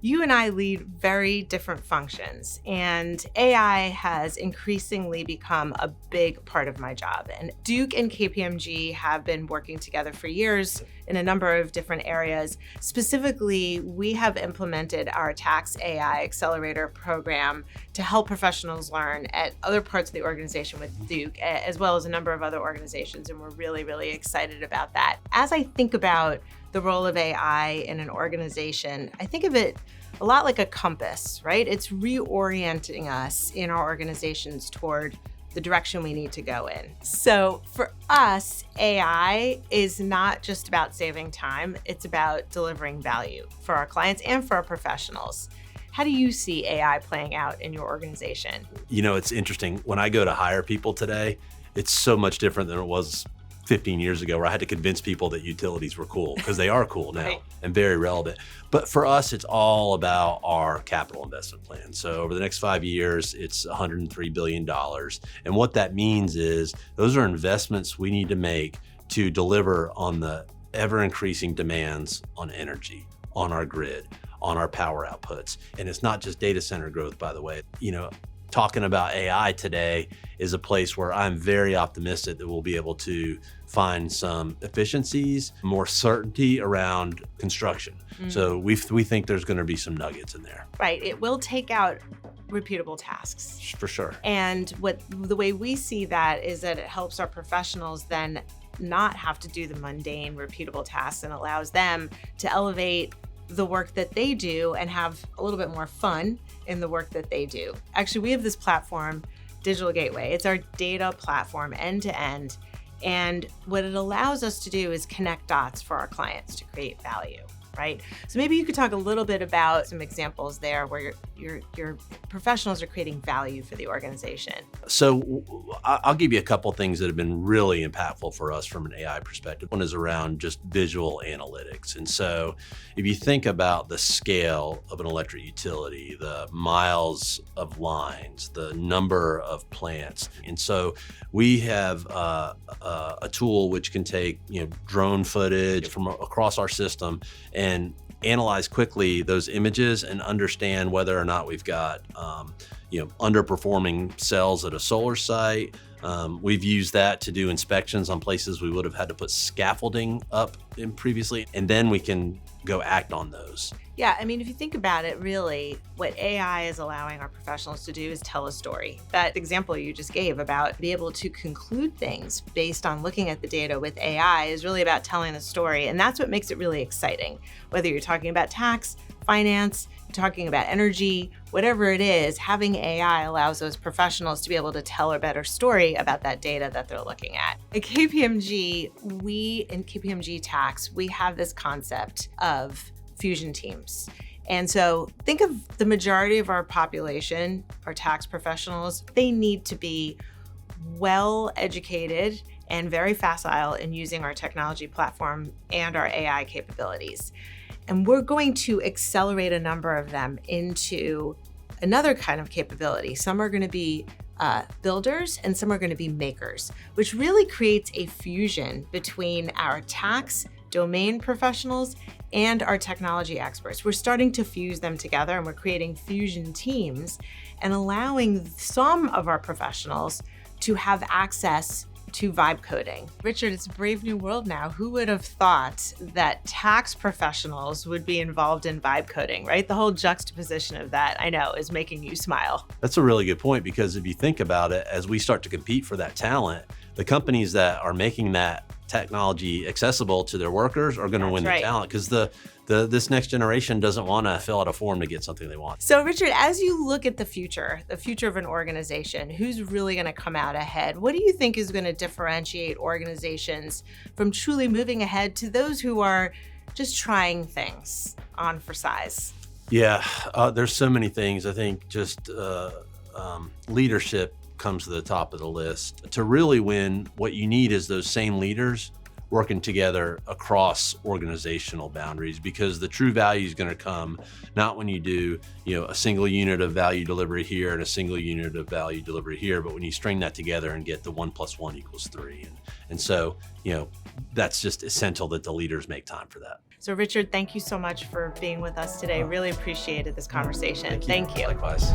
You and I lead very different functions, and AI has increasingly become a big part of my job. And Duke and KPMG have been working together for years in a number of different areas. Specifically, we have implemented our Tax AI Accelerator program to help professionals learn at other parts of the organization with Duke, as well as a number of other organizations, and we're really, really excited about that. As I think about the role of AI in an organization, I think of it a lot like a compass, right? It's reorienting us in our organizations toward the direction we need to go in. So for us, AI is not just about saving time, it's about delivering value for our clients and for our professionals. How do you see AI playing out in your organization? You know, it's interesting. When I go to hire people today, it's so much different than it was 15 years ago, where I had to convince people that utilities were cool, because they are cool now Right. and very relevant. But for us, it's all about our capital investment plan. So over the next 5 years, it's $103 billion. And what that means is those are investments we need to make to deliver on the ever increasing demands on energy, on our grid, on our power outputs. And it's not just data center growth, by the way. You know, talking about AI today is a place where I'm very optimistic that we'll be able to find some efficiencies, more certainty around construction. So we think there's going to be some nuggets in there. Right, it will take out repeatable tasks. For sure. And the way we see that is that it helps our professionals then not have to do the mundane, repeatable tasks, and allows them to elevate the work that they do and have a little bit more fun in the work that they do. Actually, we have this platform, Digital Gateway. It's our data platform end to end. And what it allows us to do is connect dots for our clients to create value, right? So maybe you could talk a little bit about some examples there where your professionals are creating value for the organization. So I'll give you a couple of things that have been really impactful for us from an AI perspective. One is around just visual analytics. And so if you think about the scale of an electric utility, the miles of lines, the number of plants. And so we have a tool which can take drone footage from across our system and analyze quickly those images and understand whether or not we've got underperforming cells at a solar site. We've used that to do inspections on places we would have had to put scaffolding up in previously, and then we can go act on those. Yeah, I mean, if you think about it, really, what AI is allowing our professionals to do is tell a story. That example you just gave about be able to conclude things based on looking at the data with AI is really about telling a story. And that's what makes it really exciting. Whether you're talking about tax, finance, talking about energy, whatever it is, having AI allows those professionals to be able to tell a better story about that data that they're looking at. At KPMG, in KPMG Tax, we have this concept of fusion teams. And so think of the majority of our population, our tax professionals, they need to be well educated and very facile in using our technology platform and our AI capabilities. And we're going to accelerate a number of them into another kind of capability. Some are going to be builders and some are going to be makers, which really creates a fusion between our tax domain professionals and our technology experts. We're starting to fuse them together, and we're creating fusion teams and allowing some of our professionals to have access to vibe coding. Richard, it's a brave new world now. Who would have thought that tax professionals would be involved in vibe coding, right? The whole juxtaposition of that, I know, is making you smile. That's a really good point, because if you think about it, as we start to compete for that talent, the companies that are making that technology accessible to their workers are going to win the talent, because this next generation doesn't want to fill out a form to get something they want. So Richard, as you look at the future of an organization, who's really going to come out ahead? What do you think is going to differentiate organizations from truly moving ahead to those who are just trying things on for size? Yeah, there's so many things. I think just leadership comes to the top of the list. To really win, what you need is those same leaders working together across organizational boundaries, because the true value is going to come not when you do, a single unit of value delivery here and a single unit of value delivery here, but when you string that together and get the 1 + 1 = 3. And so, that's just essential that the leaders make time for that. So Richard, thank you so much for being with us today. Really appreciated this conversation. Thank you. Likewise.